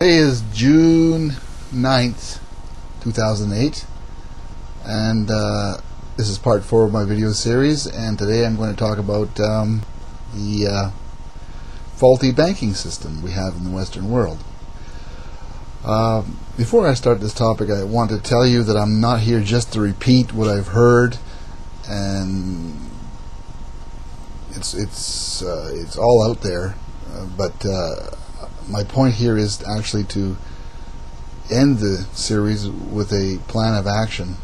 Today is June 9th, 2008, and this is part 4 of my video series, and today I'm going to talk about the faulty banking system we have in the Western world. Before I start this topic, I want to tell you that I'm not here just to repeat what I've heard, and it's all out there, but my point here is actually to end the series with a plan of action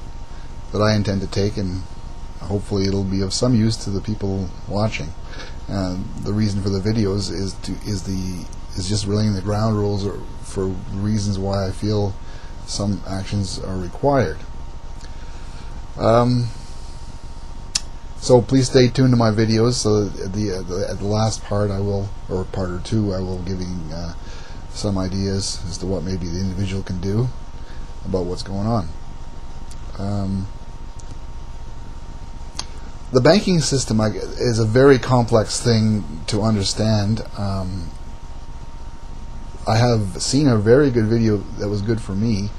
that I intend to take, and hopefully it'll be of some use to the people watching. The reason for the videos is just laying the ground rules for reasons why I feel some actions are required. So please stay tuned to my videos. So at the last part, or part or two, I will giving some ideas as to what maybe the individual can do about what's going on. The banking system is a very complex thing to understand. I have seen a very good video that was good for me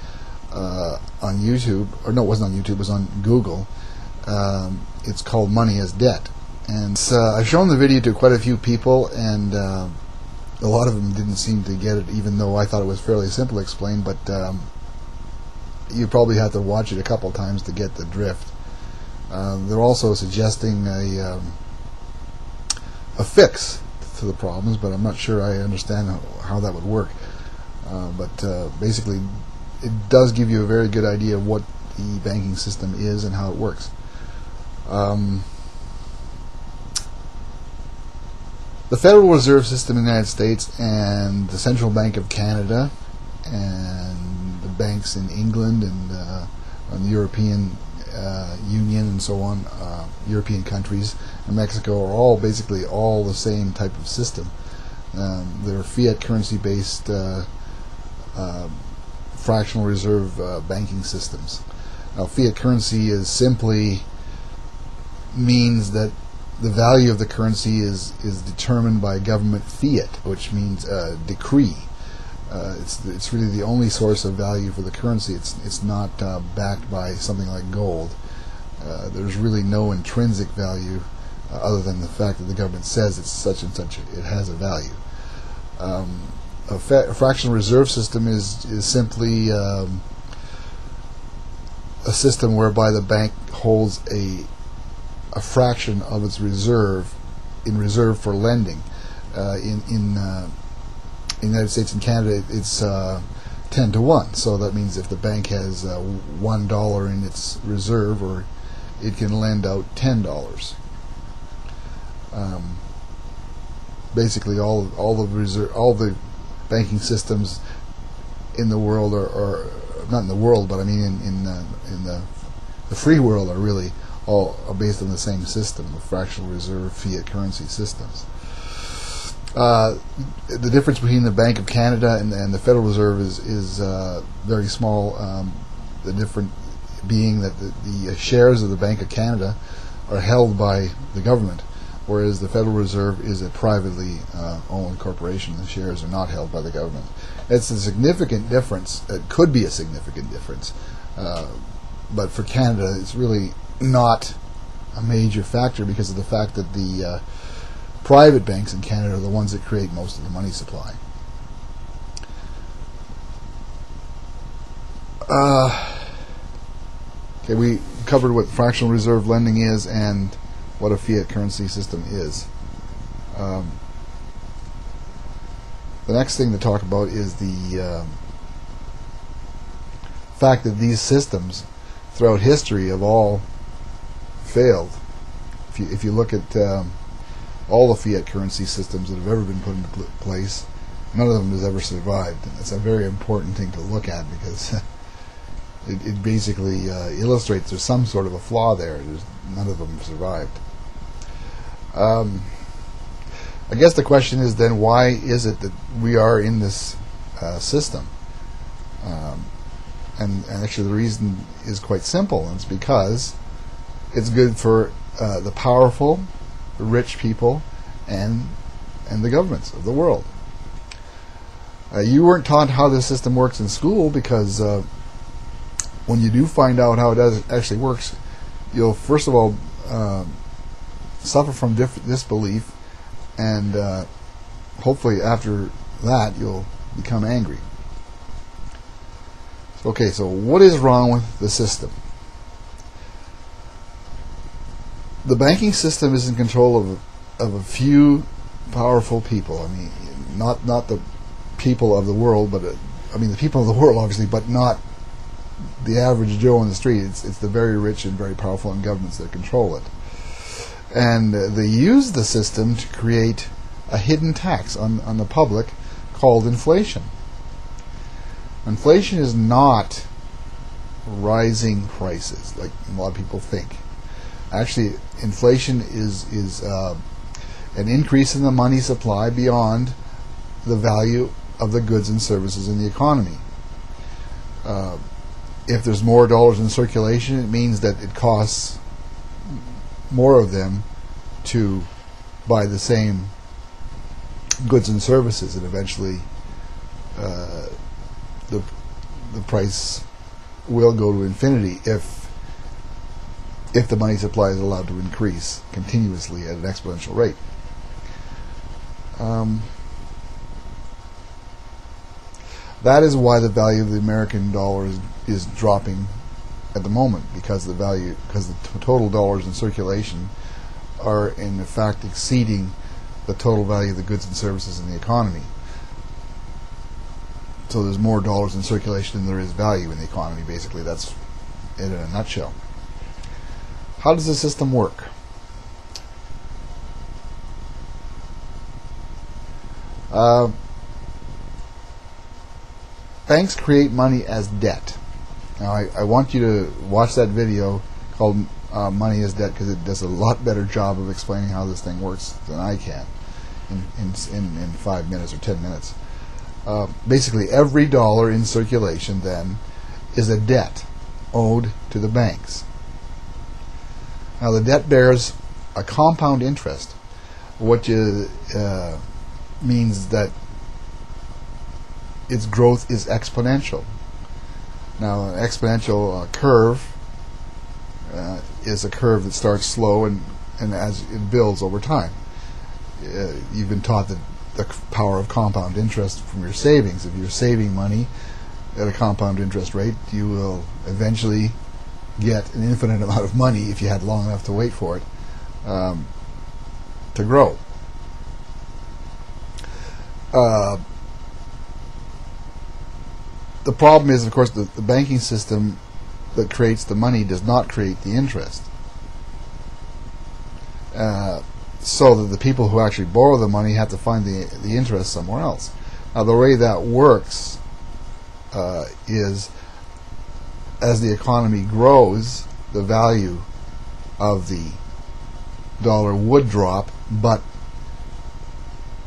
on YouTube, or no, it wasn't on YouTube, it was on Google. It's called Money as Debt, and I've shown the video to quite a few people, and a lot of them didn't seem to get it, even though I thought it was fairly simple to explain, but you probably have to watch it a couple times to get the drift. They're also suggesting a fix to the problems, but I'm not sure I understand how that would work. But basically, it does give you a very good idea of what the banking system is and how it works. The Federal Reserve System in the United States and the Central Bank of Canada and the banks in England and the European Union and so on, European countries and Mexico are all basically all the same type of system. They're fiat currency based fractional reserve banking systems. Now, fiat currency is simply means that the value of the currency is determined by government fiat, which means decree. It's really the only source of value for the currency. It's not backed by something like gold. There's really no intrinsic value other than the fact that the government says it's such and such. It has a value. A fractional reserve system is simply a system whereby the bank holds a fraction of its reserve for lending. In the United States and Canada, it's 10 to 1. So that means if the bank has $1 in its reserve, or it can lend out $10. Basically, all the banking systems in the world are not in the world, but I mean in the free world are really all are based on the same system of fractional reserve fiat currency systems. The difference between the Bank of Canada and the Federal Reserve is very small. The difference being that the shares of the Bank of Canada are held by the government, whereas the Federal Reserve is a privately owned corporation. The shares are not held by the government. It's a significant difference. It could be a significant difference, but for Canada, it's really not a major factor because of the fact that the private banks in Canada are the ones that create most of the money supply. Okay, we covered what fractional reserve lending is and what a fiat currency system is. The next thing to talk about is the fact that these systems throughout history have all failed. If you look at all the fiat currency systems that have ever been put into place, none of them has ever survived. And that's a very important thing to look at because it basically illustrates there's some sort of a flaw there. None of them have survived. I guess the question is then, why is it that we are in this system? And actually the reason is quite simple, and it's because it's good for the powerful, the rich people, and the governments of the world. You weren't taught how this system works in school, because when you do find out how it actually works, you'll first of all suffer from disbelief, and hopefully after that you'll become angry. Okay, so what is wrong with the system? The banking system is in control of a few powerful people. I mean, not the people of the world, but I mean the people of the world, obviously, but not the average Joe on the street. It's the very rich and very powerful in governments that control it. And they use the system to create a hidden tax on the public called inflation. Inflation is not rising prices like a lot of people think. Actually, inflation is an increase in the money supply beyond the value of the goods and services in the economy. If there's more dollars in circulation, it means that it costs more of them to buy the same goods and services, and eventually the price will go to infinity if the money supply is allowed to increase continuously at an exponential rate. That is why the value of the American dollar is dropping at the moment, because the total dollars in circulation are in fact exceeding the total value of the goods and services in the economy. So there's more dollars in circulation than there is value in the economy. Basically, that's it in a nutshell. How does the system work? Banks create money as debt. Now, I want you to watch that video called Money as Debt, because it does a lot better job of explaining how this thing works than I can in 5 minutes or 10 minutes. Basically, every dollar in circulation then is a debt owed to the banks. Now, the debt bears a compound interest, which means that its growth is exponential. Now, an exponential curve is a curve that starts slow and as it builds over time. You've been taught that the power of compound interest from your savings. If you're saving money at a compound interest rate, you will eventually get an infinite amount of money, if you had long enough to wait for it, to grow. The problem is, of course, the banking system that creates the money does not create the interest. So that the people who actually borrow the money have to find the interest somewhere else. Now, the way that works is, as the economy grows, the value of the dollar would drop, but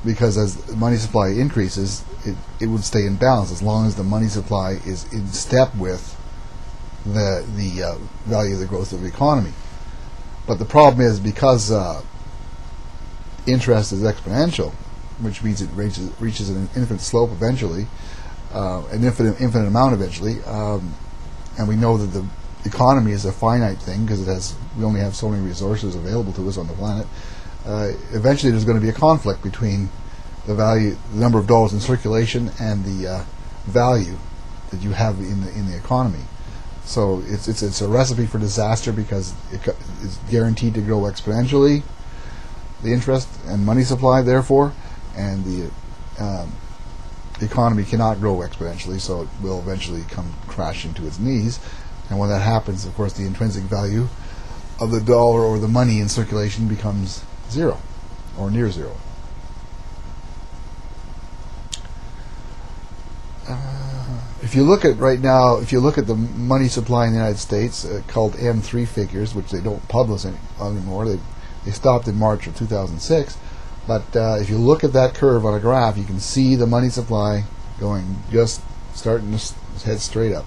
because as the money supply increases, it would stay in balance as long as the money supply is in step with the value of the growth of the economy. But the problem is, because interest is exponential, which means it reaches an infinite slope eventually, an infinite amount eventually, and we know that the economy is a finite thing because we only have so many resources available to us on the planet. Eventually, there's going to be a conflict between the number of dollars in circulation, and the value that you have in the economy. So it's a recipe for disaster, because it's guaranteed to grow exponentially, the interest and money supply, therefore, and the economy cannot grow exponentially, so it will eventually come crashing to its knees. And when that happens, of course, the intrinsic value of the dollar or the money in circulation becomes zero, or near zero. If you look at right now, if you look at the money supply in the United States, called M3 figures, which they don't publish anymore, they stopped in March of 2006. But if you look at that curve on a graph, you can see the money supply going, just starting to head straight up.